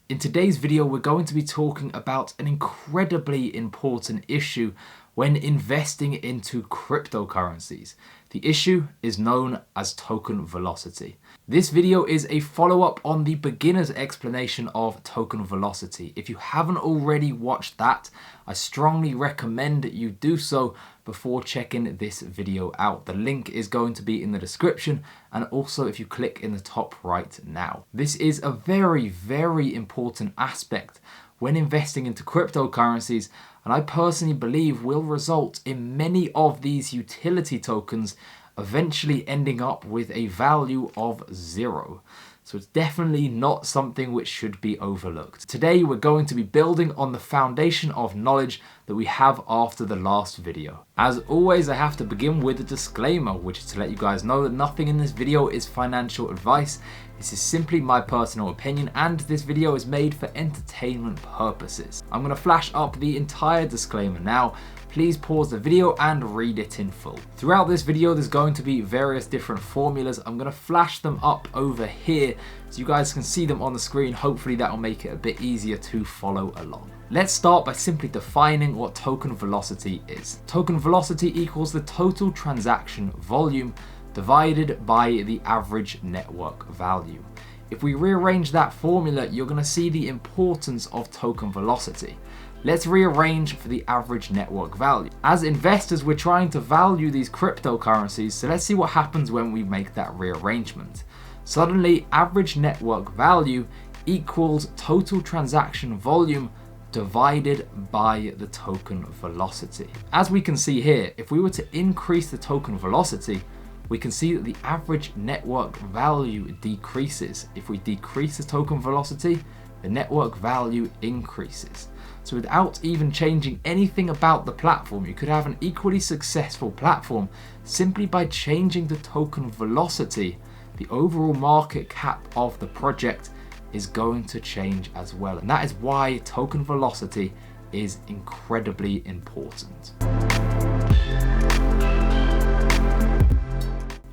In today's video, we're going to be talking about an incredibly important issue when investing into cryptocurrencies. The issue is known as token velocity. This video is a follow-up on the beginner's explanation of token velocity. If you haven't already watched that, I strongly recommend you do so before checking this video out. The link is going to be in the description, and also if you click in the top right now. This is a very, very important aspect when investing into cryptocurrencies, and I personally believe will result in many of these utility tokens eventually ending up with a value of 0. So it's definitely not something which should be overlooked. Today we're going to be building on the foundation of knowledge that we have after the last video. As always, I have to begin with a disclaimer, which is to let you guys know that nothing in this video is financial advice. This is simply my personal opinion, and this video is made for entertainment purposes. I'm going to flash up the entire disclaimer now. Please pause the video and read it in full. Throughout this video, there's going to be various different formulas. I'm going to flash them up over here so you guys can see them on the screen. Hopefully that will make it a bit easier to follow along. Let's start by simply defining what token velocity is. Token velocity equals the total transaction volume divided by the average network value. If we rearrange that formula, you're going to see the importance of token velocity. Let's rearrange for the average network value. As investors, we're trying to value these cryptocurrencies, so let's see what happens when we make that rearrangement. Suddenly, average network value equals total transaction volume divided by the token velocity. As we can see here, if we were to increase the token velocity, we can see that the average network value decreases. If we decrease the token velocity, the network value increases. So without even changing anything about the platform, you could have an equally successful platform simply by changing the token velocity. The overall market cap of the project is going to change as well. And that is why token velocity is incredibly important.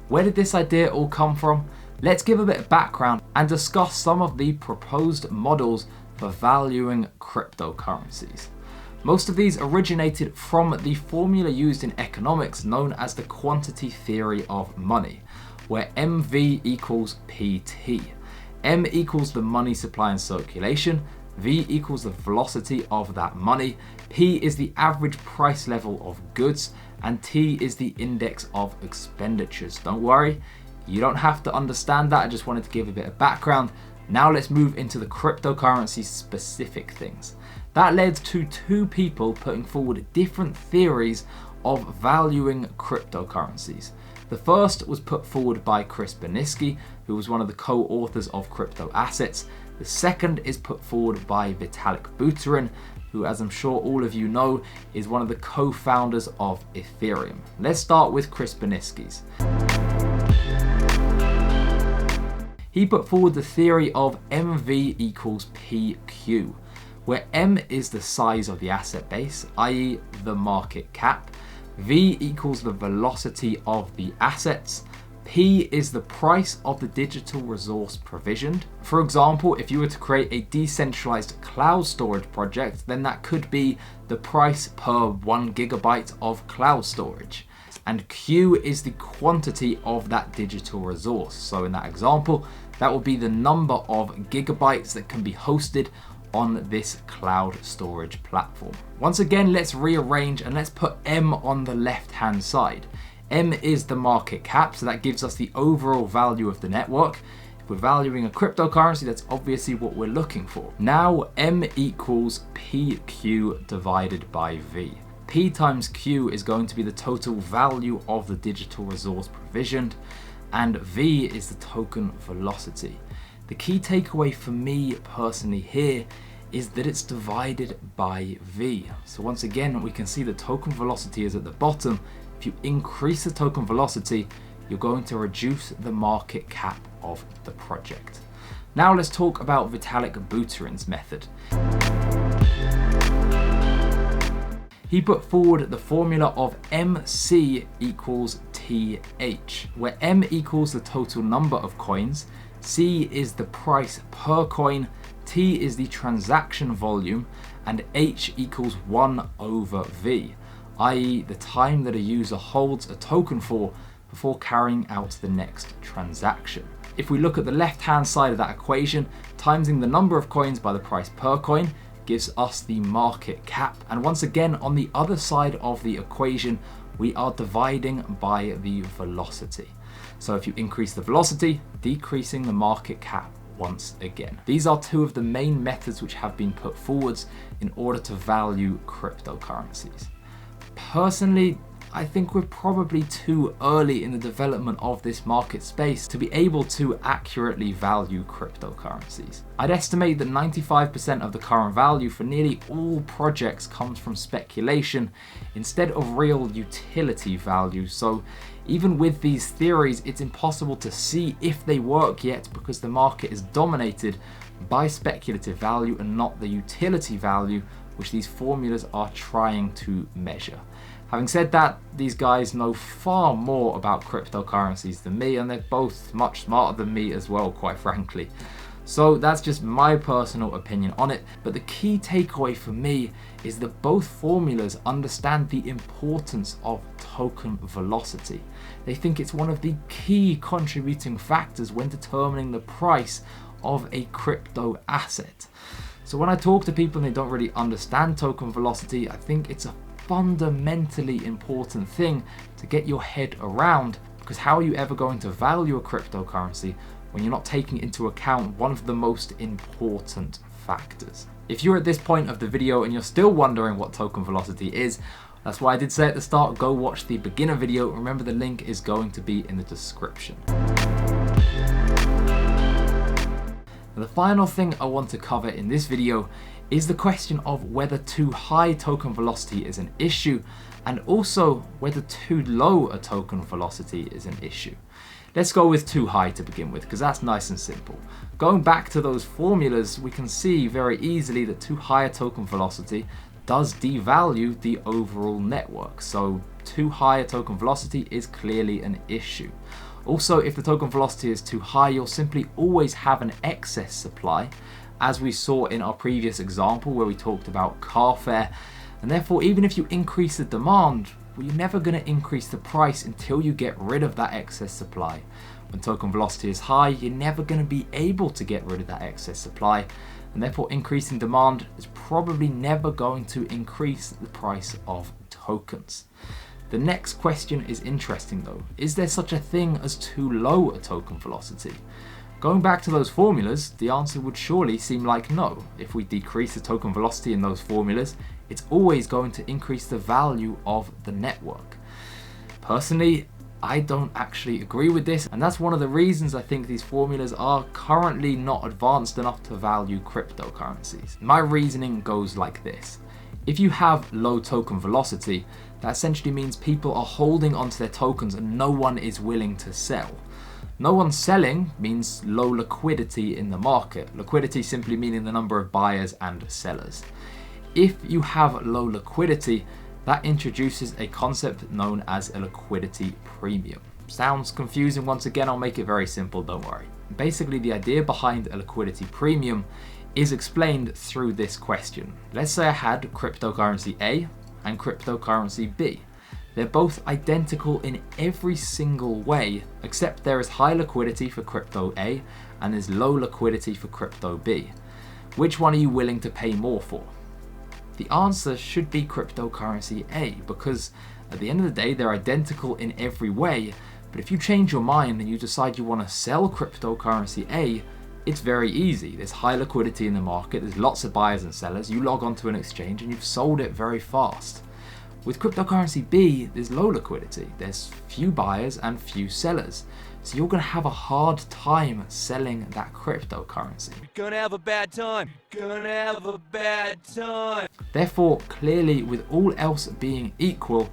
Where did this idea all come from? Let's give a bit of background and discuss some of the proposed models for valuing cryptocurrencies. Most of these originated from the formula used in economics known as the quantity theory of money, where MV equals PT. M equals the money supply and circulation, V equals the velocity of that money, P is the average price level of goods, and T is the index of expenditures. Don't worry, you don't have to understand that. I just wanted to give a bit of background. Now let's move into the cryptocurrency specific things. That led to two people putting forward different theories of valuing cryptocurrencies. The first was put forward by Chris Beniski, who was one of the co-authors of Crypto Assets. The second is put forward by Vitalik Buterin, who, as I'm sure all of you know, is one of the co-founders of Ethereum. Let's start with Chris Beniski's. He put forward the theory of MV equals PQ, where M is the size of the asset base, i.e. the market cap, V equals the velocity of the assets, P is the price of the digital resource provisioned. For example, if you were to create a decentralized cloud storage project, then that could be the price per 1 gigabyte of cloud storage. And Q is the quantity of that digital resource. So in that example, that will be the number of gigabytes that can be hosted on this cloud storage platform. Once again, let's rearrange and let's put M on the left-hand side. M is the market cap, so that gives us the overall value of the network. If we're valuing a cryptocurrency, that's obviously what we're looking for. Now, M equals PQ divided by V. P times Q is going to be the total value of the digital resource provisioned, and V is the token velocity. The key takeaway for me personally here is that it's divided by V. So once again, we can see the token velocity is at the bottom. If you increase the token velocity, you're going to reduce the market cap of the project. Now let's talk about Vitalik Buterin's method. He put forward the formula of MC equals TH, where M equals the total number of coins, C is the price per coin, T is the transaction volume, and H equals 1 over V, i.e. the time that a user holds a token for before carrying out the next transaction. If we look at the left-hand side of that equation, timesing the number of coins by the price per coin gives us the market cap. And once again, on the other side of the equation, we are dividing by the velocity. So if you increase the velocity, decreasing the market cap once again. These are two of the main methods which have been put forwards in order to value cryptocurrencies. Personally, I think we're probably too early in the development of this market space to be able to accurately value cryptocurrencies. I'd estimate that 95% of the current value for nearly all projects comes from speculation instead of real utility value. So even with these theories, it's impossible to see if they work yet because the market is dominated by speculative value and not the utility value which these formulas are trying to measure. Having said that, these guys know far more about cryptocurrencies than me, and they're both much smarter than me as well, quite frankly. So that's just my personal opinion on it, but the key takeaway for me is that both formulas understand the importance of token velocity. They think it's one of the key contributing factors when determining the price of a crypto asset. So when I talk to people and they don't really understand token velocity, I think it's a fundamentally important thing to get your head around, because how are you ever going to value a cryptocurrency when you're not taking into account one of the most important factors? If you're at this point of the video and you're still wondering what token velocity is, that's why I did say at the start, go watch the beginner video. Remember, the link is going to be in the description. Now, the final thing I want to cover in this video is the question of whether too high token velocity is an issue, and also whether too low a token velocity is an issue. Let's go with too high to begin with, because that's nice and simple. Going back to those formulas, we can see very easily that too high a token velocity does devalue the overall network. So too high a token velocity is clearly an issue. Also, if the token velocity is too high, you'll simply always have an excess supply, as we saw in our previous example where we talked about car fare. And therefore, even if you increase the demand, well, you're never going to increase the price until you get rid of that excess supply. When token velocity is high, you're never going to be able to get rid of that excess supply, and therefore increasing demand is probably never going to increase the price of tokens. The next question is interesting though. Is there such a thing as too low a token velocity? Going back to those formulas, the answer would surely seem like no. If we decrease the token velocity in those formulas, it's always going to increase the value of the network. Personally, I don't actually agree with this, and that's one of the reasons I think these formulas are currently not advanced enough to value cryptocurrencies. My reasoning goes like this. If you have low token velocity, that essentially means people are holding onto their tokens and no one is willing to sell. No one selling means low liquidity in the market. Liquidity simply meaning the number of buyers and sellers. If you have low liquidity, that introduces a concept known as a liquidity premium. Sounds confusing? Once again, I'll make it very simple, don't worry. Basically, the idea behind a liquidity premium is explained through this question. Let's say I had cryptocurrency A and cryptocurrency B. They're both identical in every single way, except there is high liquidity for crypto A and there's low liquidity for crypto B. Which one are you willing to pay more for? The answer should be cryptocurrency A, because at the end of the day, they're identical in every way. But if you change your mind and you decide you want to sell cryptocurrency A, it's very easy. There's high liquidity in the market, there's lots of buyers and sellers, you log onto an exchange and you've sold it very fast. With cryptocurrency B, there's low liquidity, there's few buyers and few sellers. So you're going to have a hard time selling that cryptocurrency. You're gonna have a bad time. Gonna have a bad time. Therefore, clearly, with all else being equal,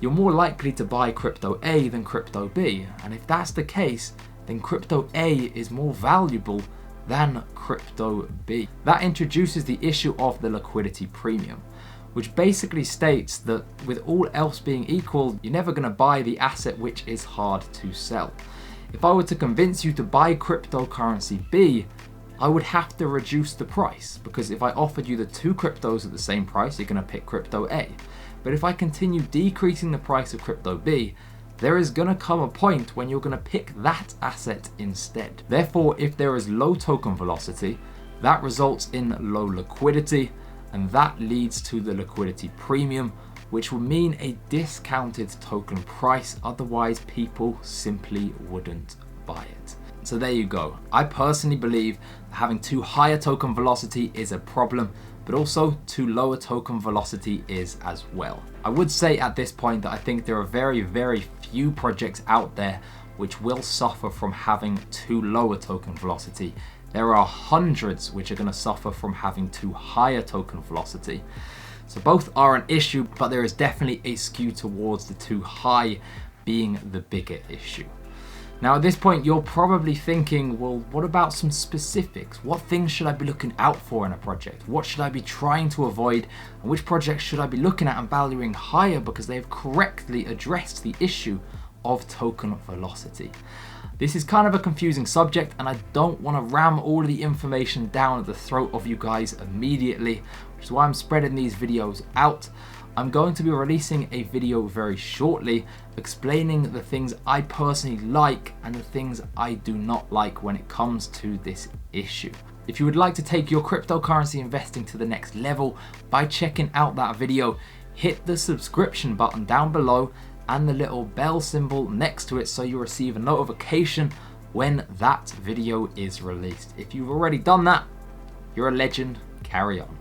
you're more likely to buy crypto A than crypto B. And if that's the case, then crypto A is more valuable than crypto B. That introduces the issue of the liquidity premium, which basically states that with all else being equal, you're never going to buy the asset which is hard to sell. If I were to convince you to buy cryptocurrency B, I would have to reduce the price, because if I offered you the two cryptos at the same price, you're going to pick crypto A. But if I continue decreasing the price of crypto B, there is going to come a point when you're going to pick that asset instead. Therefore, if there is low token velocity, that results in low liquidity, and that leads to the liquidity premium, which will mean a discounted token price. Otherwise, people simply wouldn't buy it. So there you go. I personally believe that having too high a token velocity is a problem, but also too low a token velocity is as well. I would say at this point that I think there are very, very few projects out there which will suffer from having too low a token velocity. There are hundreds which are going to suffer from having too high a token velocity. So both are an issue, but there is definitely a skew towards the too high being the bigger issue. Now at this point, you're probably thinking, well, what about some specifics? What things should I be looking out for in a project? What should I be trying to avoid? And which projects should I be looking at and valuing higher because they have correctly addressed the issue of token velocity? This is kind of a confusing subject, and I don't want to ram all of the information down at the throat of you guys immediately, which is why I'm spreading these videos out. I'm going to be releasing a video very shortly explaining the things I personally like and the things I do not like when it comes to this issue. If you would like to take your cryptocurrency investing to the next level by checking out that video, hit the subscription button down below and the little bell symbol next to it so you receive a notification when that video is released. If you've already done that, you're a legend. Carry on.